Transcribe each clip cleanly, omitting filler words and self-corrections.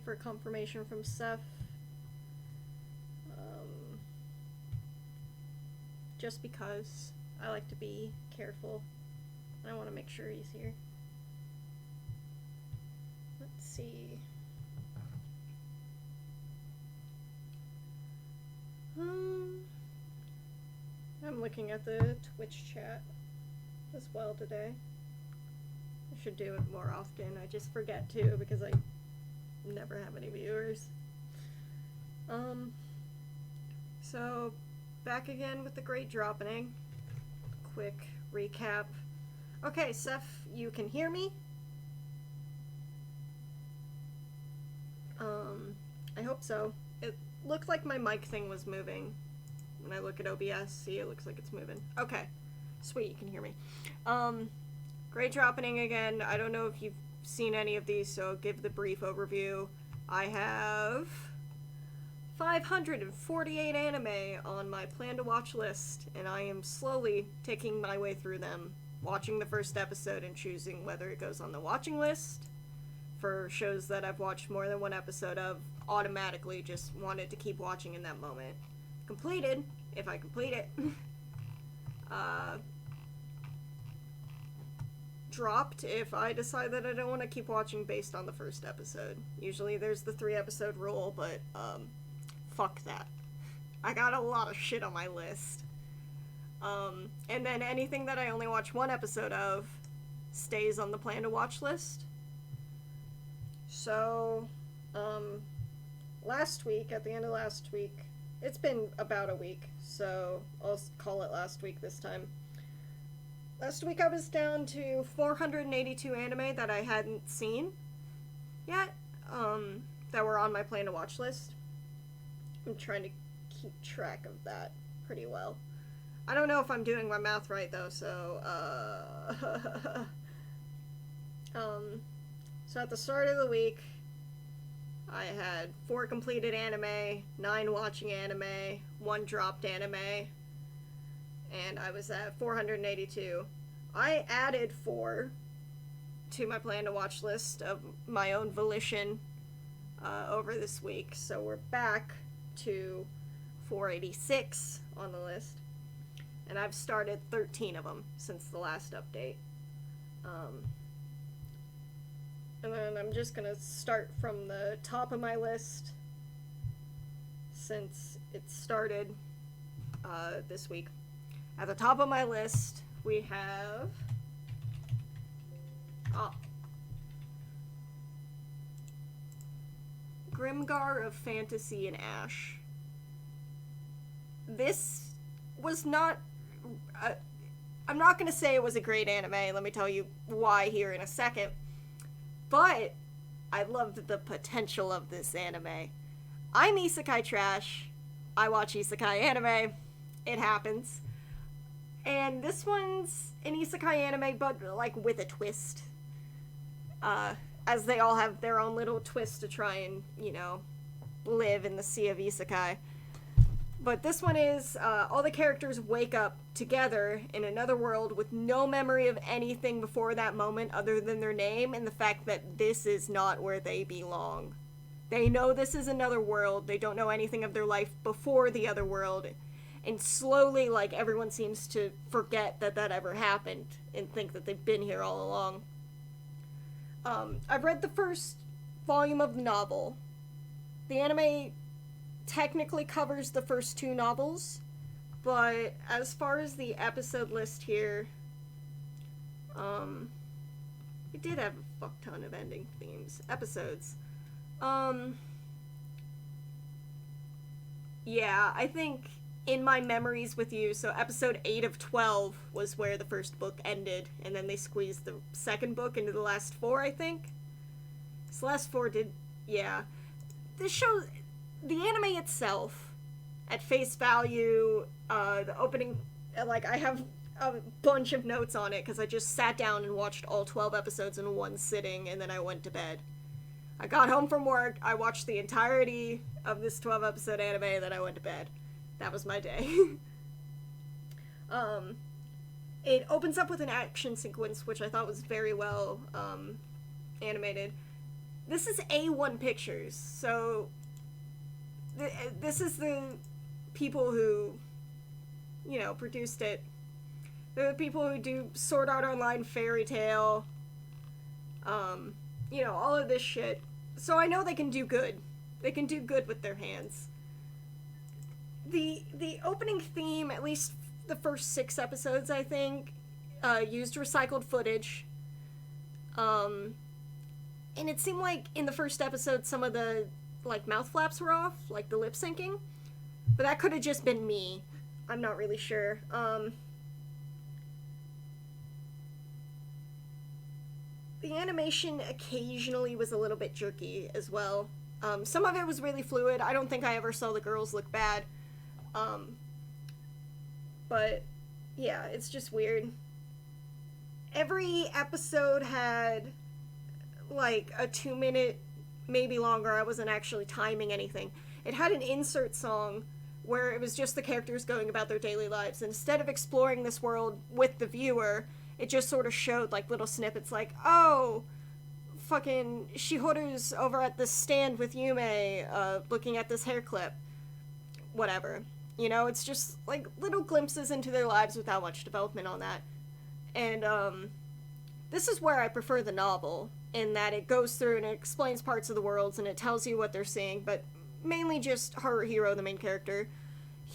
for confirmation from Seth. Just because I like to be careful. I want to make sure he's here. Let's see. I'm looking at the Twitch chat as well today. I should do it more often. I just forget to because I never have any viewers. So back again with the Great Droppening. Quick recap. Okay, Seth, you can hear me? I hope so. It looked like my mic thing was moving. When I look at OBS, see, it looks like it's moving. Okay. Sweet, you can hear me. Great Droppening again. I don't know if you've seen any of these, so I'll give the brief overview. I have 548 anime on my plan to watch list, and I am slowly taking my way through them, watching the first episode and choosing whether it goes on the watching list. For shows that I've watched more than one episode of, automatically just wanted to keep watching in that moment. Completed, if I complete it. Dropped if I decide that I don't want to keep watching based on the first episode. Usually there's the 3-episode rule, but fuck that. I got a lot of shit on my list. And then anything that I only watch one episode of stays on the plan to watch list. So, last week, at the end of last week, it's been about a week, so I'll call it last week this time. Last week I was down to 482 anime that I hadn't seen yet, that were on my plan to watch list. I'm trying to keep track of that pretty well. I don't know if I'm doing my math right though, so, so at the start of the week, I had 4 completed anime, 9 watching anime, 1 dropped anime, and I was at 482. I added 4 to my plan to watch list of my own volition over this week, so we're back to 486 on the list, and I've started 13 of them since the last update. And then I'm just gonna start from the top of my list since it started this week. At the top of my list, we have Grimgar of Fantasy and Ash. This was not... I'm not gonna say it was a great anime, let me tell you why here in a second. But I loved the potential of this anime. I'm isekai trash. I watch isekai anime. It happens. And this one's an isekai anime, but like with a twist. As they all have their own little twist to try and, you know, live in the sea of isekai. But this one is, all the characters wake up together in another world with no memory of anything before that moment other than their name and the fact that this is not where they belong. They know this is another world, they don't know anything of their life before the other world, and slowly, like, everyone seems to forget that that ever happened and think that they've been here all along. I've read the first volume of the novel. The anime technically covers the first 2 novels, but as far as the episode list here, it did have a fuck ton of ending themes, episodes. Yeah, I think in my memories with you, so episode 8 of 12 was where the first book ended, and then they squeezed the second book into the last 4, I think. So the last 4 did, yeah. This show, the anime itself, at face value, the opening, like, I have a bunch of notes on it, because I just sat down and watched all 12 episodes in one sitting, and then I went to bed. I got home from work, I watched the entirety of this 12-episode anime, and then I went to bed. That was my day. It opens up with an action sequence, which I thought was very well animated. This is A1 Pictures, so this is the people who, produced it. They're the people who do Sword Art Online, Fairy Tail, all of this shit. So I know they can do good. They can do good with their hands. The opening theme, at least the first 6 episodes, I think, used recycled footage. And it seemed like in the first episode some of the, mouth flaps were off, the lip syncing. But that could have just been me. I'm not really sure. The animation occasionally was a little bit jerky as well. Some of it was really fluid. I don't think I ever saw the girls look bad. But, yeah, it's just weird. Every episode had, a 2-minute, maybe longer, I wasn't actually timing anything. It had an insert song where it was just the characters going about their daily lives. And instead of exploring this world with the viewer, it just sort of showed, little snippets oh, fucking Shihoru's over at this stand with Yume, looking at this hair clip. Whatever. It's just, little glimpses into their lives without much development on that. And, this is where I prefer the novel, in that it goes through and it explains parts of the worlds and it tells you what they're seeing, but mainly just Haruhiro, the main character.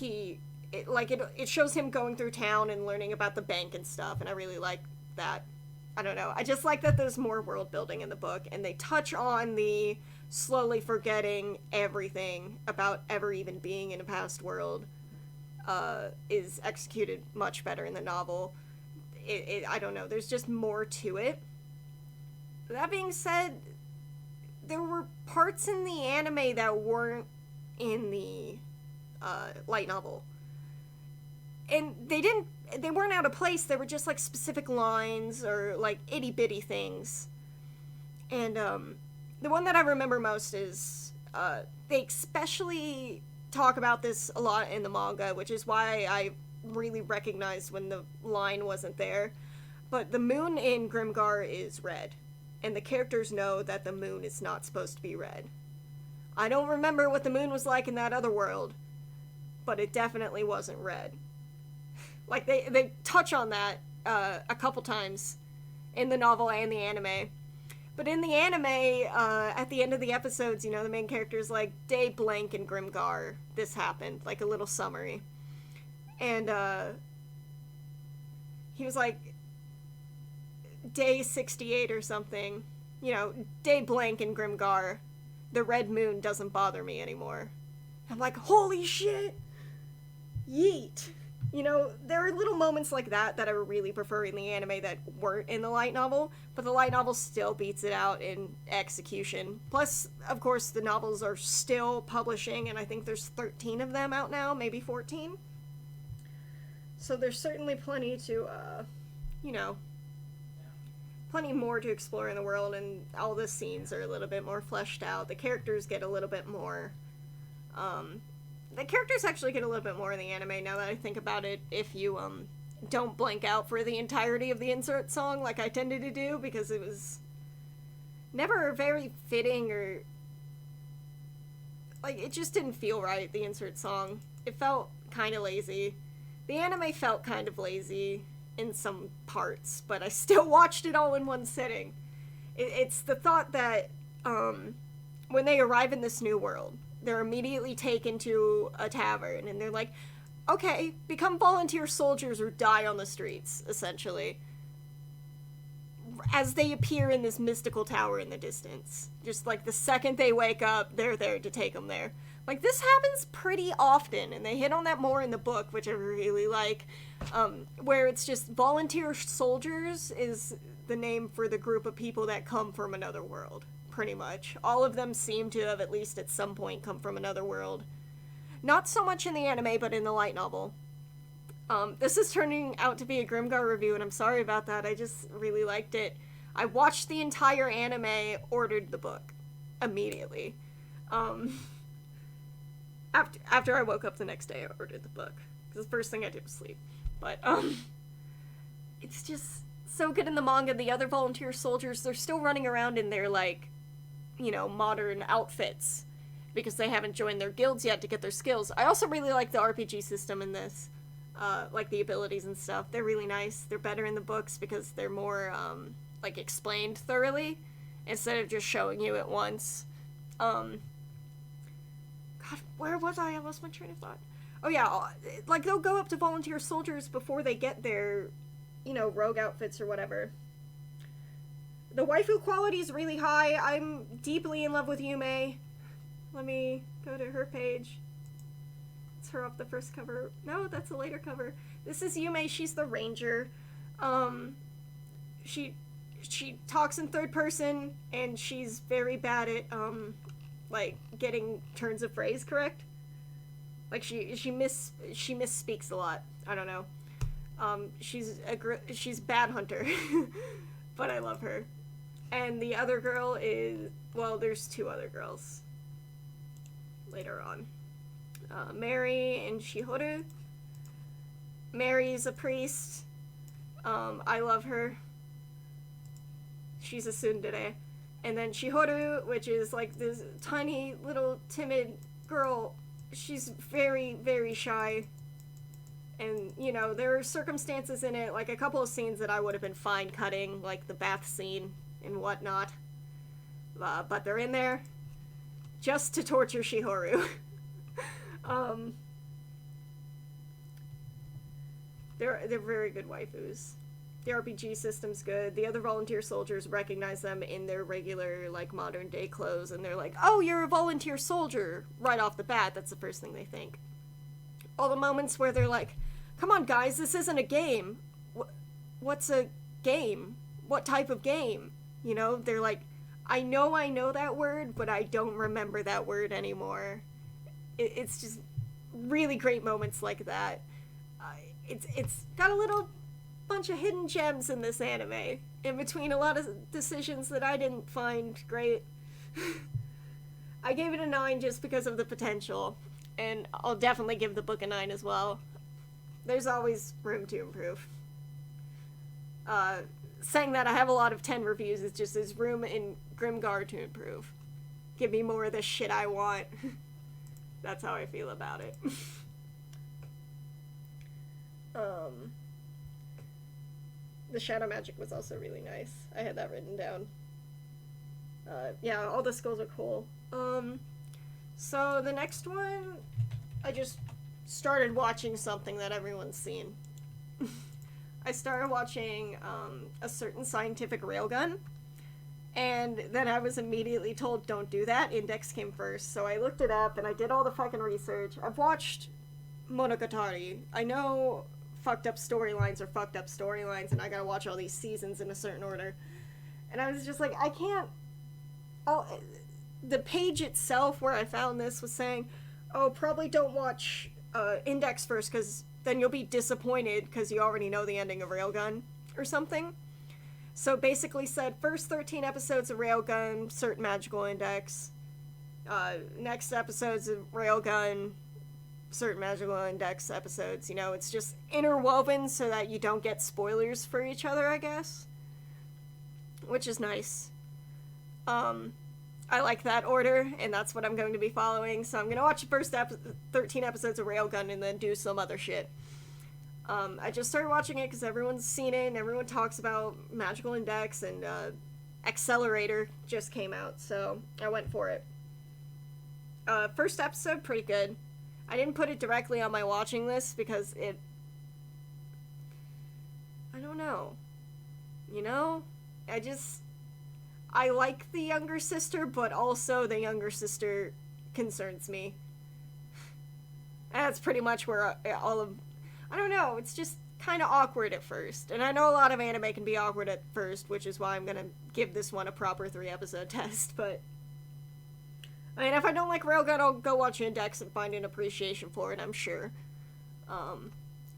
It shows him going through town and learning about the bank and stuff, and I really like that. I don't know. I just like that there's more world building in the book, and they touch on the slowly forgetting everything about ever even being in a past world, is executed much better in the novel. I don't know. There's just more to it. That being said, there were parts in the anime that weren't in the light novel. And they weren't out of place. They were just specific lines or itty bitty things. And the one that I remember most is they especially talk about this a lot in the manga, which is why I really recognized when the line wasn't there. But the moon in Grimgar is red, and the characters know that the moon is not supposed to be red. I don't remember what the moon was like in that other world, but it definitely wasn't red. They touch on that a couple times in the novel and the anime. But in the anime, at the end of the episodes, the main character's day blank in Grimgar, this happened, a little summary. And, he was day 68 or something, day blank in Grimgar, the red moon doesn't bother me anymore. I'm holy shit! Yeet! There are little moments like that I really prefer in the anime that weren't in the light novel, but the light novel still beats it out in execution. Plus, of course, the novels are still publishing, and I think there's 13 of them out now, maybe 14. So there's certainly plenty to, plenty more to explore in the world, and all the scenes are a little bit more fleshed out. The characters get a little bit more, the characters actually get a little bit more in the anime, now that I think about it, if you, don't blank out for the entirety of the insert song like I tended to do, because it was never very fitting, or, it just didn't feel right, the insert song. It felt kind of lazy. The anime felt kind of lazy in some parts, but I still watched it all in one sitting. It's the thought that, when they arrive in this new world, they're immediately taken to a tavern, and they're okay, become volunteer soldiers or die on the streets, essentially. As they appear in this mystical tower in the distance. Just, the second they wake up, they're there to take them there. This happens pretty often, and they hit on that more in the book, which I really like, where it's just volunteer soldiers is the name for the group of people that come from another world. Pretty much. All of them seem to have at least at some point come from another world. Not so much in the anime, but in the light novel. This is turning out to be a Grimgar review, and I'm sorry about that. I just really liked it. I watched the entire anime, ordered the book immediately. After I woke up the next day, I ordered the book. Because the first thing I did was sleep. But, it's just so good in the manga. The other volunteer soldiers, they're still running around in their, you know, modern outfits because they haven't joined their guilds yet to get their skills. I also really like the RPG system in this. Like the abilities and stuff. They're really nice. They're better in the books because they're more, like, explained thoroughly instead of just showing you at once. God, where was I? I lost my train of thought. Oh, yeah, like, they'll go up to volunteer soldiers before they get their, you know, rogue outfits or whatever. The waifu quality is really high. I'm deeply in love with Yume. Let me go to her page. It's her off the first cover. No, that's a later cover. This is Yume. She's the ranger. She talks in third person, and she's very bad at, like, getting turns of phrase correct. Like, she misspeaks a lot. I don't know. She's bad hunter. But I love her. And the other girl is, well, there's two other girls later on. Mary and Shihoru. Mary's a priest. I love her. She's a tsundere. And then Shihoru, which is like this tiny little timid girl. She's very, very shy. And, you know, there are circumstances in it, like a couple of scenes that I would have been fine cutting, like the bath scene and whatnot. But they're in there just to torture Shihoru. They're very good waifus. The RPG system's good. The other volunteer soldiers recognize them in their regular, like, modern day clothes, and they're like, oh, you're a volunteer soldier! Right off the bat, that's the first thing they think. All the moments where they're like, come on, guys, this isn't a game. What's a game? What type of game? You know, they're like, I know that word, but I don't remember that word anymore. It's just really great moments like that. It's got a little bunch of hidden gems in this anime, in between a lot of decisions that I didn't find great. I gave it a 9 just because of the potential, and I'll definitely give the book a 9 as well. There's always room to improve. Saying that I have a lot of 10 reviews is just there's room in Grimgar to improve. Give me more of the shit I want. That's how I feel about it. The shadow magic was also really nice. I had that written down. Yeah, all the skulls are cool. So the next one, I just started watching something that everyone's seen. I started watching a certain scientific railgun, and then I was immediately told, don't do that. Index came first. So I looked it up, and I did all the fucking research. I've watched Monogatari. I know fucked up storylines are fucked up storylines, and I gotta watch all these seasons in a certain order. And I was just like, I can't... the page itself where I found this was saying, oh, probably don't watch Index first, because then you'll be disappointed because you already know the ending of Railgun, or something. So basically said, first 13 episodes of Railgun, certain magical index. Next episodes of Railgun, certain magical index episodes. You know, it's just interwoven so that you don't get spoilers for each other, I guess. Which is nice. I like that order, and that's what I'm going to be following. So I'm going to watch the first 13 episodes of Railgun and then do some other shit. I just started watching it because everyone's seen it and everyone talks about Magical Index, and Accelerator just came out, so I went for it. First episode, pretty good. I didn't put it directly on my watching list because I don't know. You know? I like the younger sister, but also the younger sister concerns me. And that's pretty much where all of... I don't know, it's just kind of awkward at first. And I know a lot of anime can be awkward at first, which is why I'm gonna give this one a proper 3-episode test, but... I mean, if I don't like Railgun, I'll go watch Index and find an appreciation for it, I'm sure.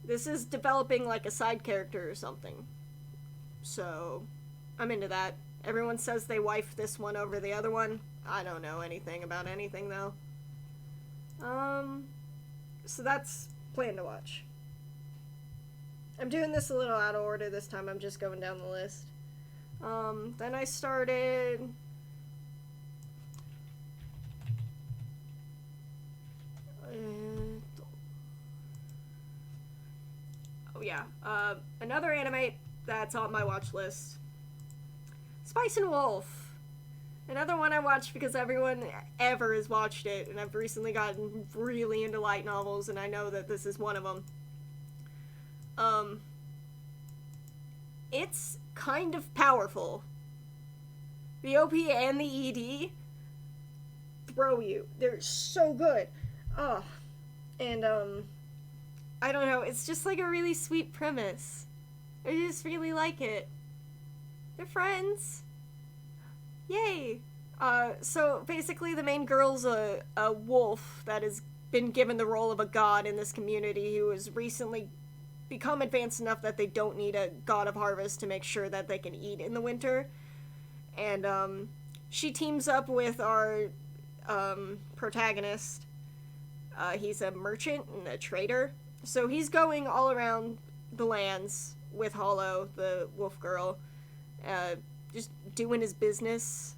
This is developing like a side character or something. So, I'm into that. Everyone says they wife this one over the other one. I don't know anything about anything, though. So that's plan to watch. I'm doing this a little out of order this time. I'm just going down the list. Then I started yeah. Another anime that's on my watch list. Spice and Wolf. Another one I watched because everyone ever has watched it, and I've recently gotten really into light novels, and I know that this is one of them. It's kind of powerful. The OP and the ED throw you. They're so good. Oh. And, I don't know, it's just like a really sweet premise. I just really like it. They're friends. Yay! So basically the main girl's a wolf that has been given the role of a god in this community who has recently become advanced enough that they don't need a god of harvest to make sure that they can eat in the winter. And, she teams up with our, protagonist. He's a merchant and a trader. So he's going all around the lands with Hollow, the wolf girl, just doing his business.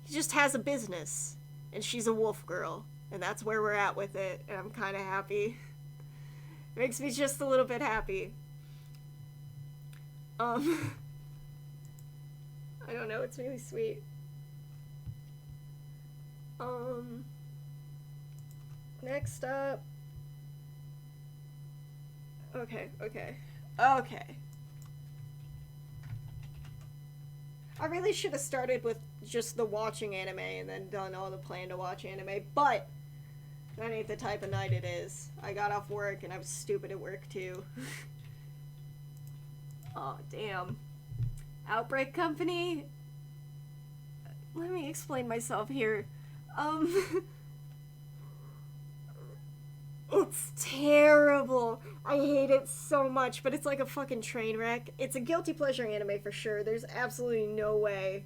He just has a business, and she's a wolf girl, and that's where we're at with it, and I'm kind of happy. It makes me just a little bit happy. I don't know, it's really sweet. Next up. Okay. I really should have started with just the watching anime and then done all the plan to watch anime, but that ain't the type of night it is. I got off work and I was stupid at work too. Oh, damn. Outbreak Company? Let me explain myself here. It's terrible. I hate it so much, but it's like a fucking train wreck. It's a guilty pleasure anime for sure. There's absolutely no way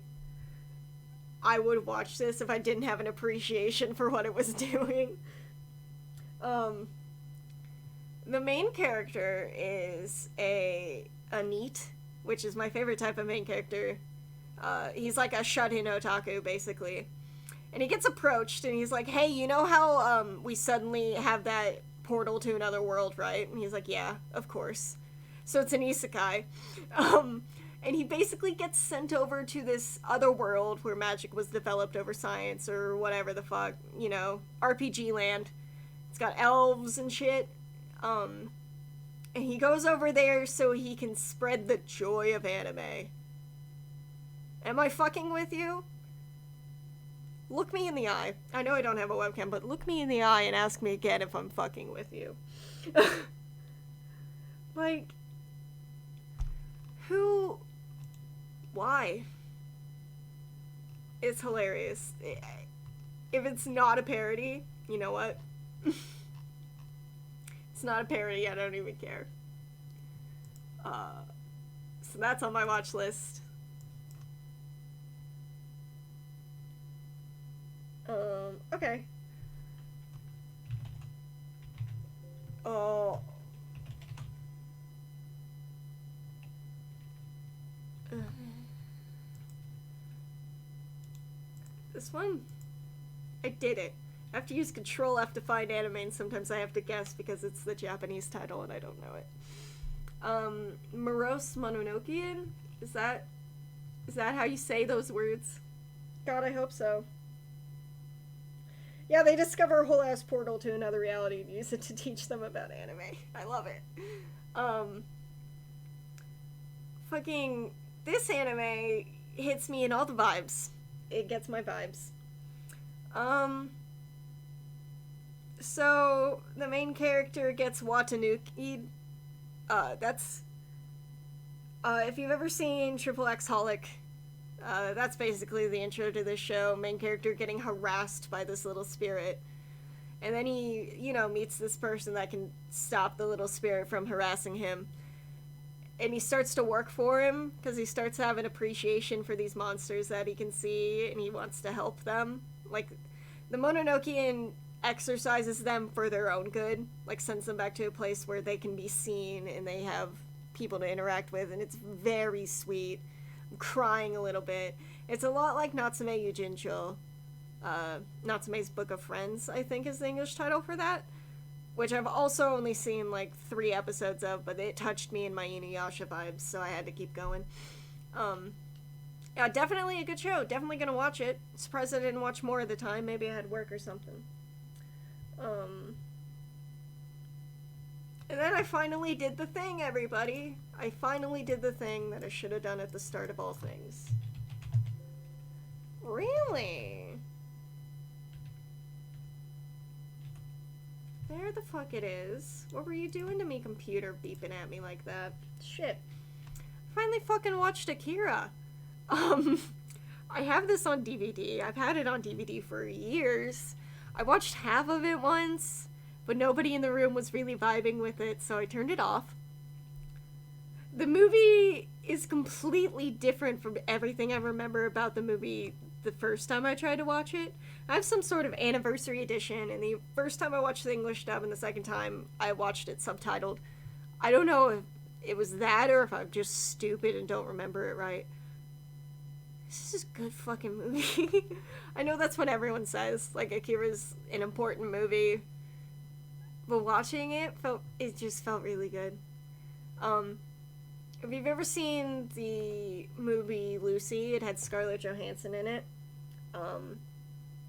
I would watch this if I didn't have an appreciation for what it was doing. The main character is a NEET, which is my favorite type of main character. He's like a shut-in otaku, basically. And he gets approached, and he's like, hey, you know how, we suddenly have that portal to another world, right? And he's like, yeah, of course. So it's an isekai. And he basically gets sent over to this other world where magic was developed over science, or whatever the fuck, you know, RPG land. It's got elves and shit. And he goes over there so he can spread the joy of anime. Am I fucking with you? Look me in the eye. I know I don't have a webcam, but look me in the eye and ask me again if I'm fucking with you. Like, who? Why? It's hilarious. If it's not a parody, you know what? It's not a parody, I don't even care. So that's on my watch list. Okay. Oh. This one? I did it. I have to use Control F to find anime, and sometimes I have to guess because it's the Japanese title and I don't know it. Morose Mononokean? Is that how you say those words? God, I hope so. Yeah, they discover a whole ass portal to another reality and use it to teach them about anime. I love it. Fucking, this anime hits me in all the vibes. It gets my vibes. So, the main character gets Watanuki. That's, if you've ever seen Triple X Holic, that's basically the intro to this show. Main character getting harassed by this little spirit. And then he, you know, meets this person that can stop the little spirit from harassing him. And he starts to work for him, because he starts to have an appreciation for these monsters that he can see, and he wants to help them. Like, the Mononokean exercises them for their own good. Like, sends them back to a place where they can be seen, and they have people to interact with, and it's very sweet. I'm crying a little bit. It's a lot like Natsume Yujincho. Natsume's Book of Friends, I think, is the English title for that. which I've also only seen like 3 episodes of, but it touched me in my Inuyasha vibes, so I had to keep going. Yeah, definitely a good show. Definitely gonna watch it. Surprised I didn't watch more of the time. Maybe I had work or something. And then I finally did the thing, everybody. I finally did the thing that I should have done at the start of all things. Really? There the fuck it is. What were you doing to me, computer, beeping at me like that? Shit. Finally fucking watched Akira. I have this on DVD. I've had it on DVD for years. I watched half of it once, but nobody in the room was really vibing with it, so I turned it off. The movie is completely different from everything I remember about the movie the first time I tried to watch it. I have some sort of anniversary edition, and the first time I watched the English dub and the second time I watched it subtitled. I don't know if it was that or if I'm just stupid and don't remember it right. This is a good fucking movie. I know that's what everyone says. Like, Akira's an important movie. But watching it, just felt really good. If you've ever seen the movie Lucy, it had Scarlett Johansson in it.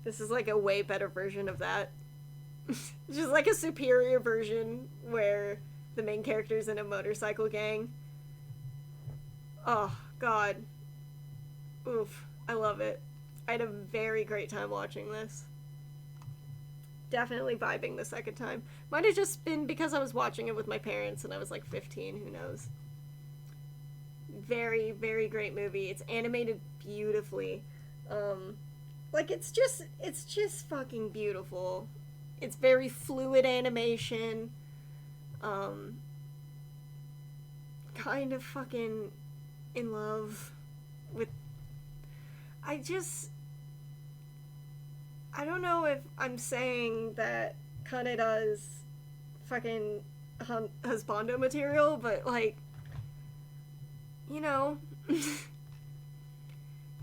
This is like a way better version of that. Just like a superior version where the main character's in a motorcycle gang. Oh, God. Oof. I love it. I had a very great time watching this. Definitely vibing the second time. Might have just been because I was watching it with my parents and I was like 15, who knows. Very, very great movie. It's animated beautifully. Like, it's just fucking beautiful. It's very fluid animation. Kind of fucking in love with... I don't know if I'm saying that Kaneda's fucking husbando material, but, like, you know, because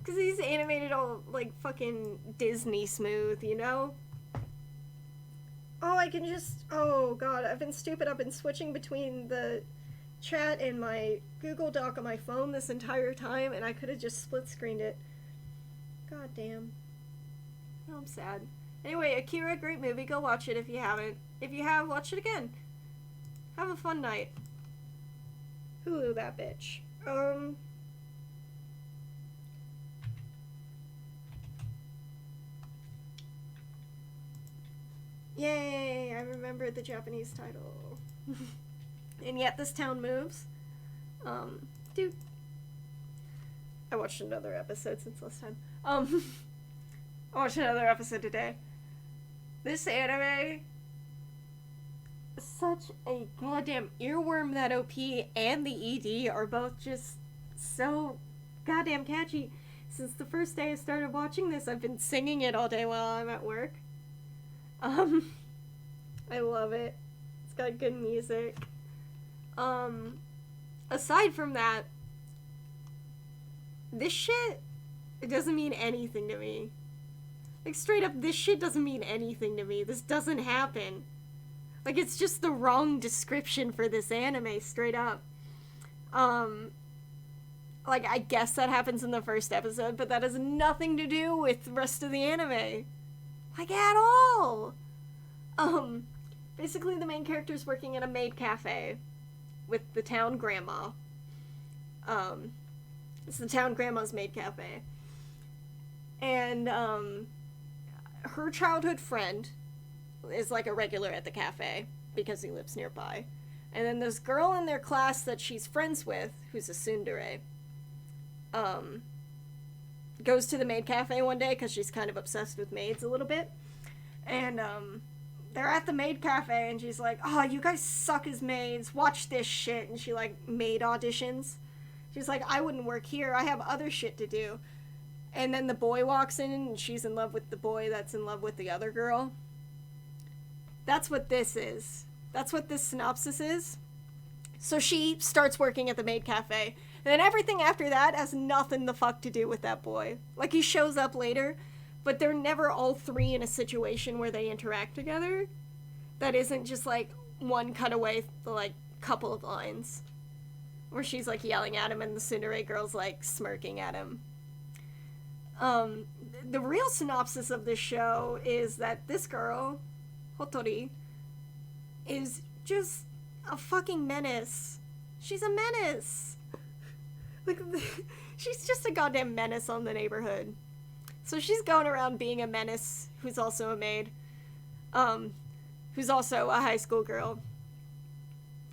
he's animated all, like, fucking Disney smooth, you know? Oh god, I've been stupid. I've been switching between the chat and my Google Doc on my phone this entire time, and I could have just split-screened it. God damn. Oh, I'm sad. Anyway, Akira, great movie. Go watch it if you haven't. If you have, watch it again. Have a fun night. Hulu that bitch. Yay! I remember the Japanese title. And yet this town moves. Dude. I watched another episode since last time. I watched another episode today. This anime is such a goddamn earworm. That OP and the ED are both just so goddamn catchy. Since the first day I started watching this, I've been singing it all day while I'm at work. I love it. It's got good music. Aside from that, this shit, it doesn't mean anything to me. Like, straight up, this shit doesn't mean anything to me. This doesn't happen. Like, it's just the wrong description for this anime, straight up. Like, I guess that happens in the first episode, but that has nothing to do with the rest of the anime. Like, at all! Basically the main character's working at a maid cafe with the town grandma. It's the town grandma's maid cafe. And, her childhood friend is like a regular at the cafe because he lives nearby. And then this girl in their class that she's friends with, who's a tsundere, goes to the maid cafe one day because she's kind of obsessed with maids a little bit. And, they're at the maid cafe and she's like, oh, you guys suck as maids, watch this shit. And she, like, maid auditions. She's like, I wouldn't work here, I have other shit to do. And then the boy walks in and she's in love with the boy that's in love with the other girl. That's what this is. That's what this synopsis is. So she starts working at the maid cafe. And then everything after that has nothing the fuck to do with that boy. Like, he shows up later, but they're never all three in a situation where they interact together. that isn't just like one cutaway for like couple of lines where she's like yelling at him and the Tsundere girl's like smirking at him. The real synopsis of this show is that this girl, Hotori, is just a fucking menace. She's a menace. Like, she's just a goddamn menace on the neighborhood. So she's going around being a menace, who's also a maid, who's also a high school girl.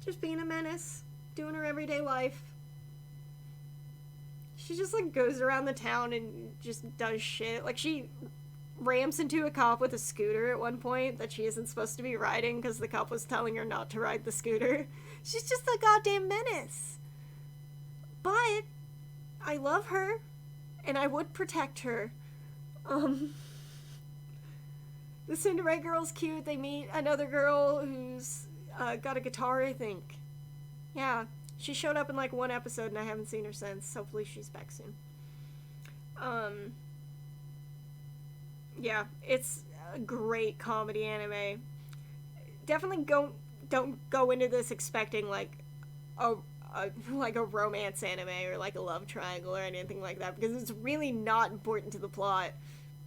Just being a menace, doing her everyday life. She just, like, goes around the town and just does shit. Like, she rams into a cop with a scooter at one point that she isn't supposed to be riding because the cop was telling her not to ride the scooter. She's just a goddamn menace. But I love her, and I would protect her. The Tsundere girl's cute. They meet another girl who's got a guitar, I think. Yeah, she showed up in like one episode, and I haven't seen her since. Hopefully she's back soon. Yeah, it's a great comedy anime. Definitely don't go into this expecting like a romance anime or like a love triangle or anything like that, because it's really not important to the plot.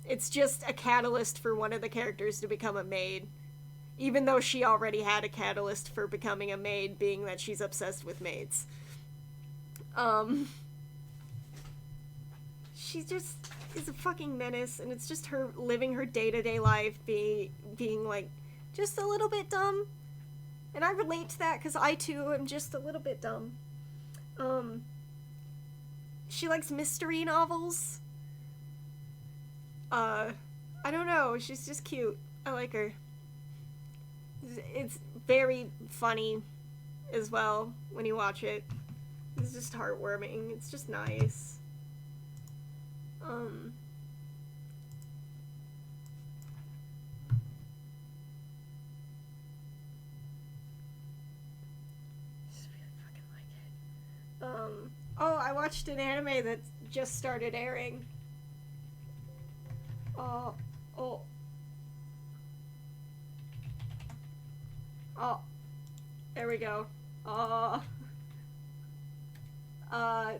It's just a catalyst for one of the characters to become a maid, even though she already had a catalyst for becoming a maid, being that she's obsessed with maids. She just is a fucking menace, and it's just her living her day-to-day life being like just a little bit dumb. And I relate to that because I too am just a little bit dumb. She likes mystery novels. I don't know, she's just cute. I like her. It's very funny as well when you watch it. It's just heartwarming. It's just nice. Just really fucking like it. Oh, I watched an anime that just started airing. There we go.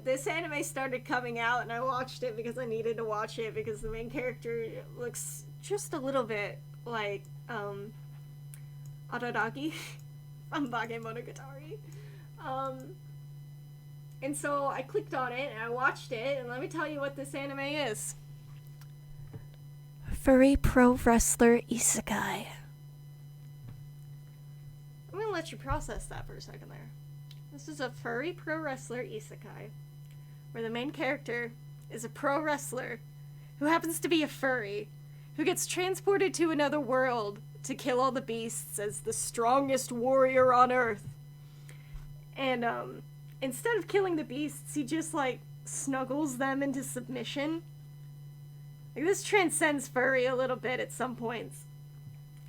This anime started coming out, and I watched it because I needed to watch it because the main character looks just a little bit like, Araragi from Bakemonogatari. And so I clicked on it, and I watched it, and let me tell you what this anime is. Furry pro wrestler isekai. I'm gonna let you process that for a second there. This is a furry pro wrestler isekai, where the main character is a pro wrestler who happens to be a furry, who gets transported to another world to kill all the beasts as the strongest warrior on Earth. And, instead of killing the beasts, he just, like, snuggles them into submission. Like, this transcends furry a little bit at some points.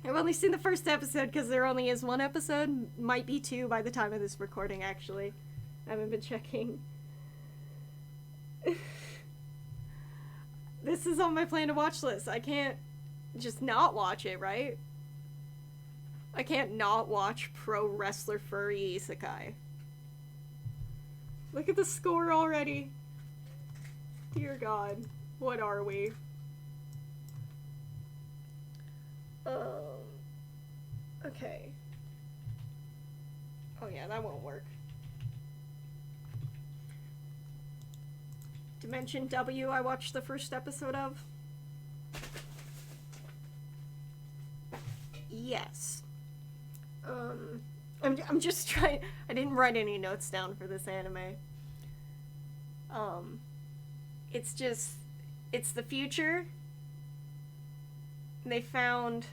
I've only seen the first episode because there only is one episode. Might be two by the time of this recording, actually. I haven't been checking. This is on my plan to watch list. I can't just not watch it, right? I can't not watch pro wrestler furry isekai. Look at the score already. Dear God. What are we? Okay. Oh yeah, that won't work. Dimension W, I watched the first episode of. Yes. I'm just trying. I didn't write any notes down for this anime. It's the future. They found,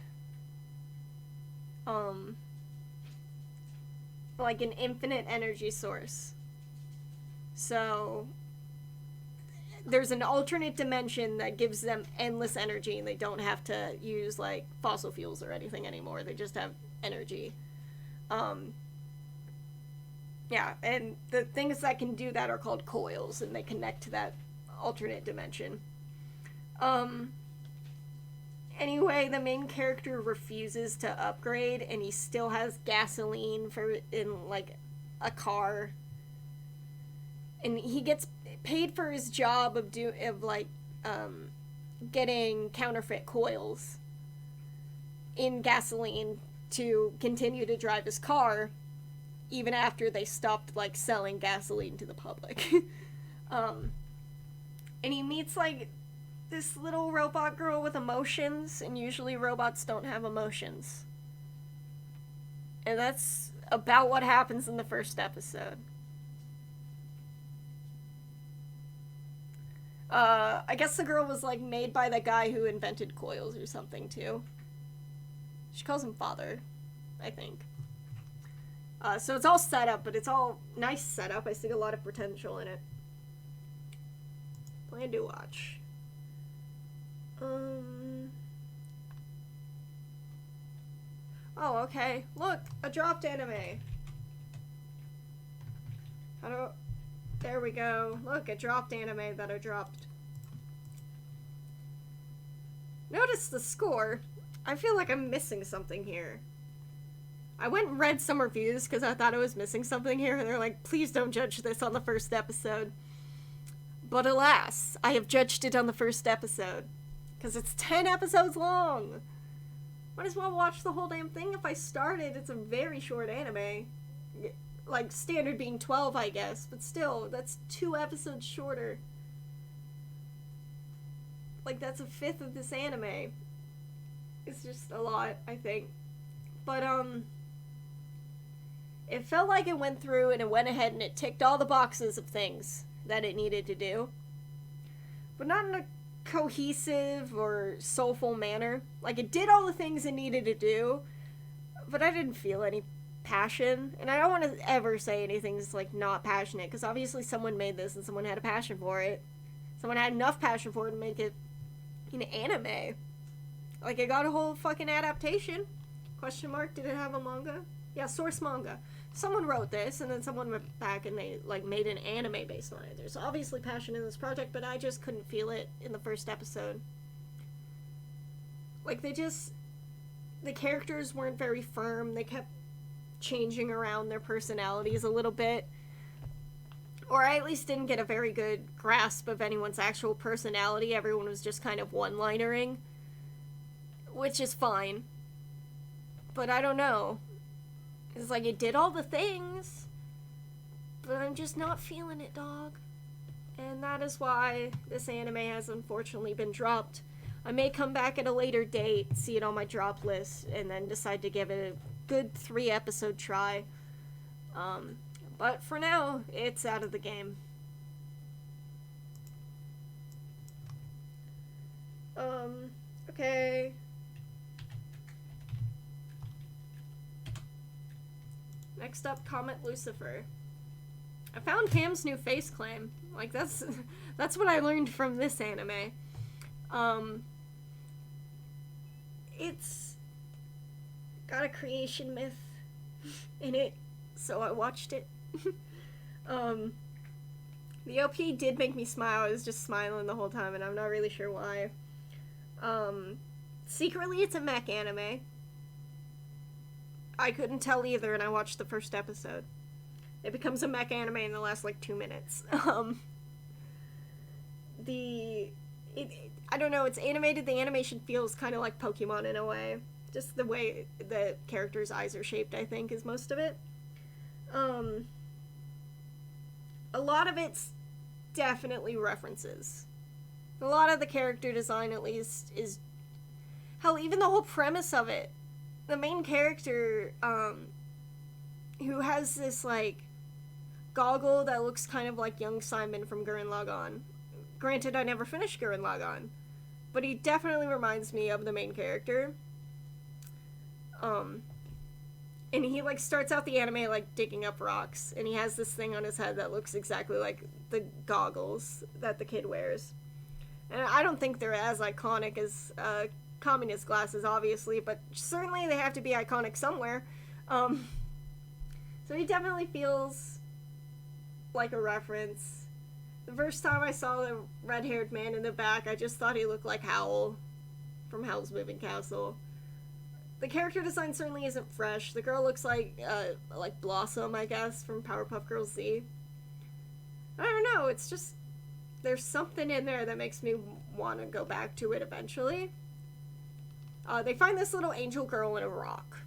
like an infinite energy source. So, there's an alternate dimension that gives them endless energy, and they don't have to use, like, fossil fuels or anything anymore. They just have energy. Yeah, and the things that can do that are called coils, and they connect to that alternate dimension. Anyway, the main character refuses to upgrade, and he still has gasoline for in like a car, and he gets paid for his job of getting counterfeit coils in gasoline to continue to drive his car, even after they stopped like selling gasoline to the public. And he meets like this little robot girl with emotions, and usually robots don't have emotions. And that's about what happens in the first episode. I guess the girl was like made by the guy who invented coils or something too. She calls him father, I think. So it's all set up, but it's all nice setup. I see a lot of potential in it. Plan to watch. Oh, okay. Look, a dropped anime. There we go. Look, a dropped anime that I dropped. Notice the score. I feel like I'm missing something here. I went and read some reviews because I thought I was missing something here, and they're like, please don't judge this on the first episode. But alas, I have judged it on the first episode. Because it's 10 episodes long. Might as well watch the whole damn thing if I started. It's a very short anime. Like, standard being 12, I guess. But still, that's 2 episodes shorter. Like, that's a fifth of this anime. It's just a lot, I think. But, it felt like it went through and it went ahead and it ticked all the boxes of things that it needed to do. But not in a cohesive or soulful manner. Like, it did all the things it needed to do, but I didn't feel any passion. And I don't want to ever say anything's, like, not passionate, because obviously someone made this and someone had a passion for it. Someone had enough passion for it to make it an anime. Like, it got a whole fucking adaptation. Question mark, did it have a manga? Yeah, source manga. Someone wrote this, and then someone went back and they, like, made an anime based on it. There's obviously passion in this project, but I just couldn't feel it in the first episode. Like, the characters weren't very firm. They kept changing around their personalities a little bit. Or I at least didn't get a very good grasp of anyone's actual personality. Everyone was just kind of one-linering, which is fine. But I don't know. It's like, it did all the things, but I'm just not feeling it, dog. And that is why this anime has unfortunately been dropped. I may come back at a later date, see it on my drop list, and then decide to give it a good 3-episode try. But for now, it's out of the game. Okay. Next up, Comet Lucifer. I found Cam's new face claim. Like, that's what I learned from this anime. It's got a creation myth in it, so I watched it. The OP did make me smile. I was just smiling the whole time, and I'm not really sure why. Secretly, it's a mech anime. I couldn't tell either, and I watched the first episode. It becomes a mech anime in the last, like, 2 minutes. I don't know, it's animated. The animation feels kind of like Pokemon in a way. Just the way the characters' eyes are shaped, I think, is most of it. A lot of it's definitely references. A lot of the character design, at least, is... Hell, even the whole premise of it. The main character, who has this, like, goggle that looks kind of like young Simon from Gurren Lagann. Granted, I never finished Gurren Lagann, but he definitely reminds me of the main character. And he, like, starts out the anime, like, digging up rocks, and he has this thing on his head that looks exactly like the goggles that the kid wears. And I don't think they're as iconic as, communist glasses, obviously, but certainly they have to be iconic somewhere. So he definitely feels like a reference. The first time I saw the red-haired man in the back, I just thought he looked like Howl from Howl's Moving Castle. The character design certainly isn't fresh. The girl looks like Blossom, I guess, from Powerpuff Girls Z. I don't know, it's just, there's something in there that makes me want to go back to it eventually. They find this little angel girl in a rock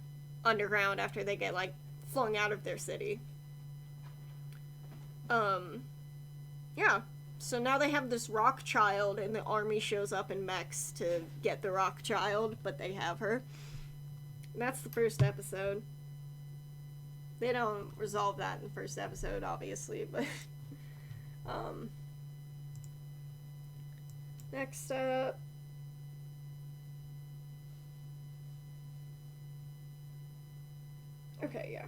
underground after they get, like, flung out of their city. Yeah. So now they have this rock child, and the army shows up in mechs to get the rock child, but they have her. And that's the first episode. They don't resolve that in the first episode, obviously, but... Next up... Okay, yeah.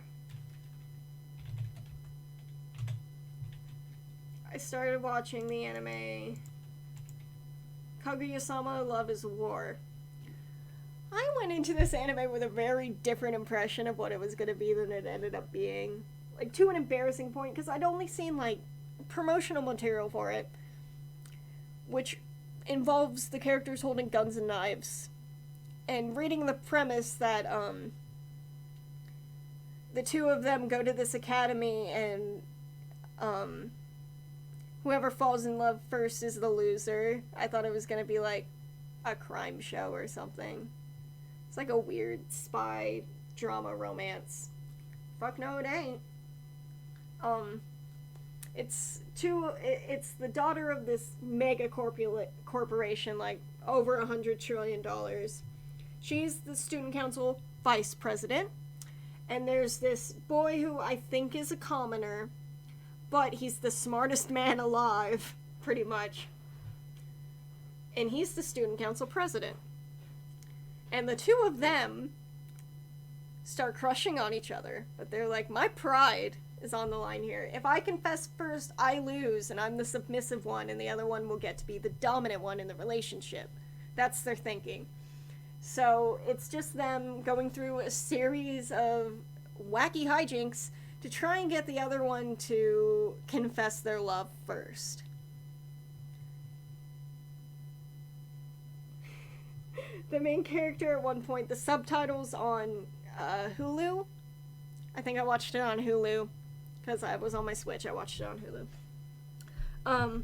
I started watching the anime Kaguya-sama Love is War. I went into this anime with a very different impression of what it was going to be than it ended up being. Like, to an embarrassing point, because I'd only seen, like, promotional material for it, which involves the characters holding guns and knives. And reading the premise that, the two of them go to this academy and, whoever falls in love first is the loser. I thought it was going to be, like, a crime show or something. It's like a weird spy drama romance. Fuck no, it ain't. It's the daughter of this mega corporation, like, over $100 trillion. She's the student council vice president. And there's this boy who I think is a commoner, but he's the smartest man alive, pretty much. And he's the student council president. And the two of them start crushing on each other. But they're like, my pride is on the line here. If I confess first, I lose, and I'm the submissive one, and the other one will get to be the dominant one in the relationship. That's their thinking. So it's just them going through a series of wacky hijinks to try and get the other one to confess their love first. The main character at one point, the subtitles on Hulu. I think I watched it on Hulu because I was on my Switch. I watched it on Hulu.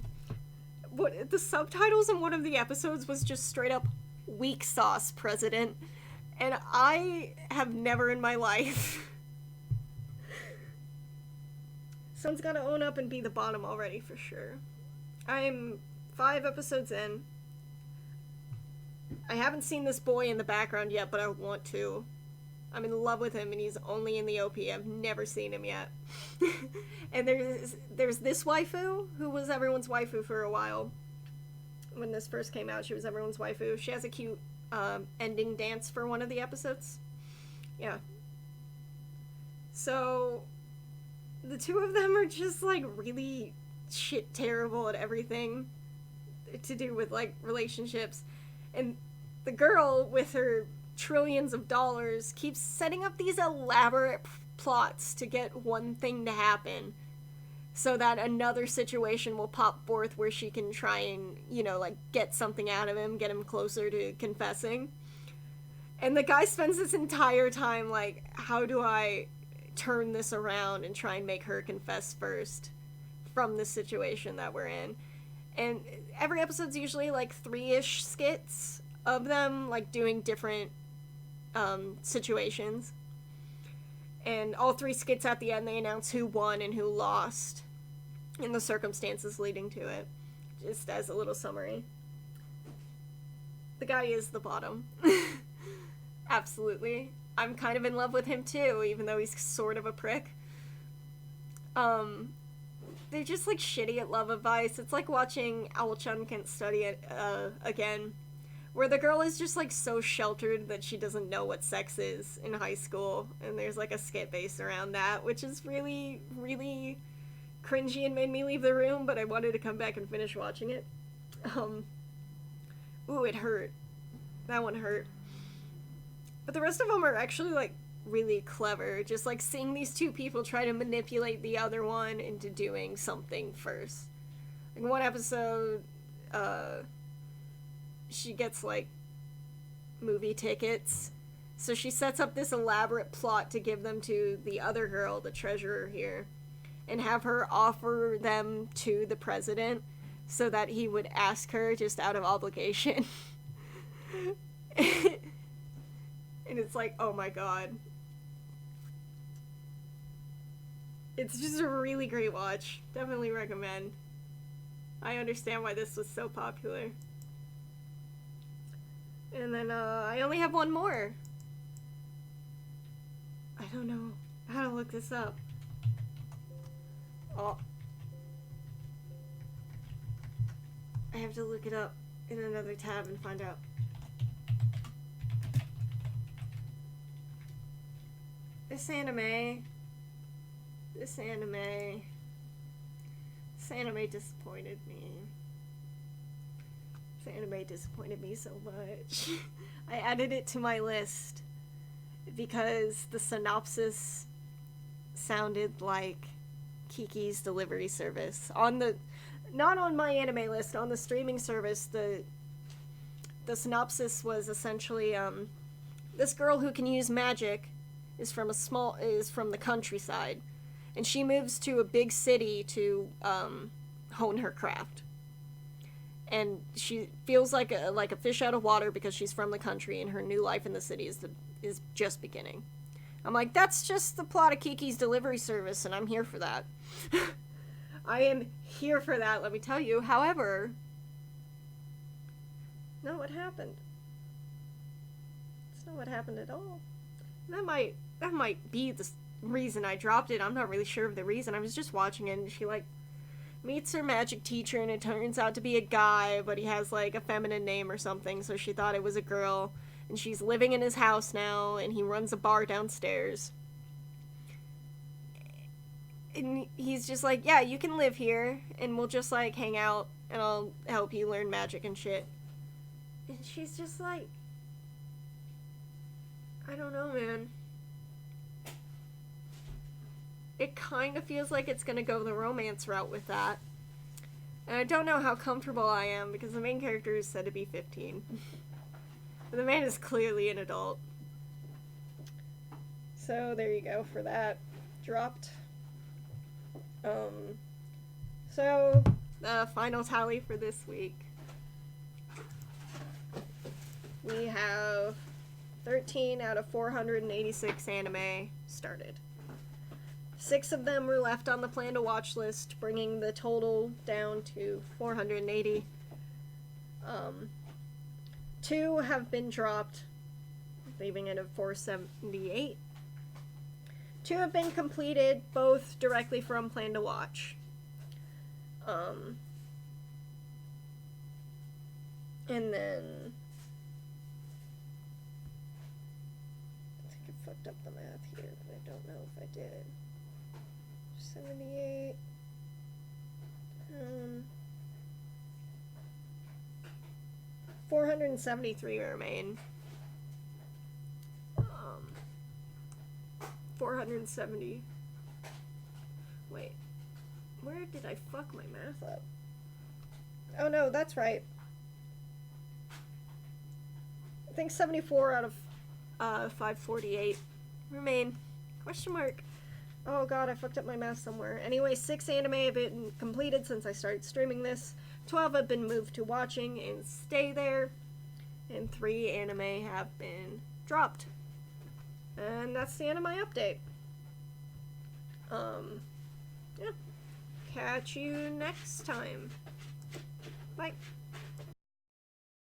What the subtitles in one of the episodes was just straight up weak sauce president, and I have never in my life. Someone's gotta own up and be the bottom already for sure. I'm 5 episodes in. I haven't seen this boy in the background yet, but I want to. I'm in love with him, and he's only in the OP. I've never seen him yet. And there's this waifu, who was everyone's waifu for a while. When this first came out, she was everyone's waifu. She has a cute ending dance for one of the episodes. Yeah. So, the two of them are just, like, really shit terrible at everything to do with, like, relationships. And the girl, with her trillions of dollars, keeps setting up these elaborate plots to get one thing to happen so that another situation will pop forth where she can try and, you know, like, get something out of him, get him closer to confessing. And the guy spends this entire time like, how do I turn this around and try and make her confess first from the situation that we're in? And every episode's usually, like, 3-ish skits of them, like, doing different, situations. And all 3 skits at the end, they announce who won and who lost, and the circumstances leading to it, just as a little summary. The guy is the bottom. Absolutely. I'm kind of in love with him, too, even though he's sort of a prick. They're just, like, shitty at love advice. It's like watching Owl-chan Can't Study It, again, where the girl is just, like, so sheltered that she doesn't know what sex is in high school, and there's, like, a skit based around that, which is really, really cringy and made me leave the room, but I wanted to come back and finish watching it. Ooh, it hurt. That one hurt. But the rest of them are actually, like, really clever. Just, like, seeing these two people try to manipulate the other one into doing something first. Like, one episode, she gets, like, movie tickets. So she sets up this elaborate plot to give them to the other girl, the treasurer here, and have her offer them to the president so that he would ask her just out of obligation. And it's like, oh my god. It's just a really great watch. Definitely recommend. I understand why this was so popular. And then, I only have one more. I don't know how to look this up. Oh. I have to look it up in another tab and find out. This anime disappointed me. This anime disappointed me so much. I added it to my list because the synopsis sounded like Kiki's Delivery Service. Not on my anime list, on the streaming service, the synopsis was essentially, this girl who can use magic is from the countryside, and she moves to a big city to hone her craft. And she feels like a fish out of water because she's from the country, and her new life in the city is just beginning. I'm like, that's just the plot of Kiki's Delivery Service, and I'm here for that. I am here for that, let me tell you. However, not what happened. It's not what happened at all. That might be the reason I dropped it. I'm not really sure of the reason. I was just watching it, and she, like, meets her magic teacher, and it turns out to be a guy, but he has, like, a feminine name or something, so she thought it was a girl. And she's living in his house now, and he runs a bar downstairs. And he's just like, yeah, you can live here, and we'll just, like, hang out, and I'll help you learn magic and shit. And she's just like, I don't know, man. It kind of feels like it's gonna go the romance route with that. And I don't know how comfortable I am, because the main character is said to be 15. But the man is clearly an adult. So there you go for that. Dropped. So the final tally for this week. We have 13 out of 486 anime started. 6 of them were left on the plan to watch list, bringing the total down to 480. 2 have been dropped, leaving it at 478. 2 have been completed, both directly from plan to watch. And then I think I fucked up the math here, but I don't know if I did. 78. 473 remain. 470. Wait. Where did I fuck my math up? Oh no, that's right. I think 74 out of 548 remain. Question mark. Oh god, I fucked up my math somewhere. Anyway, 6 anime have been completed since I started streaming this. 12 have been moved to watching and stay there. And 3 anime have been dropped. And that's the end of my update. Yeah. Catch you next time. Bye.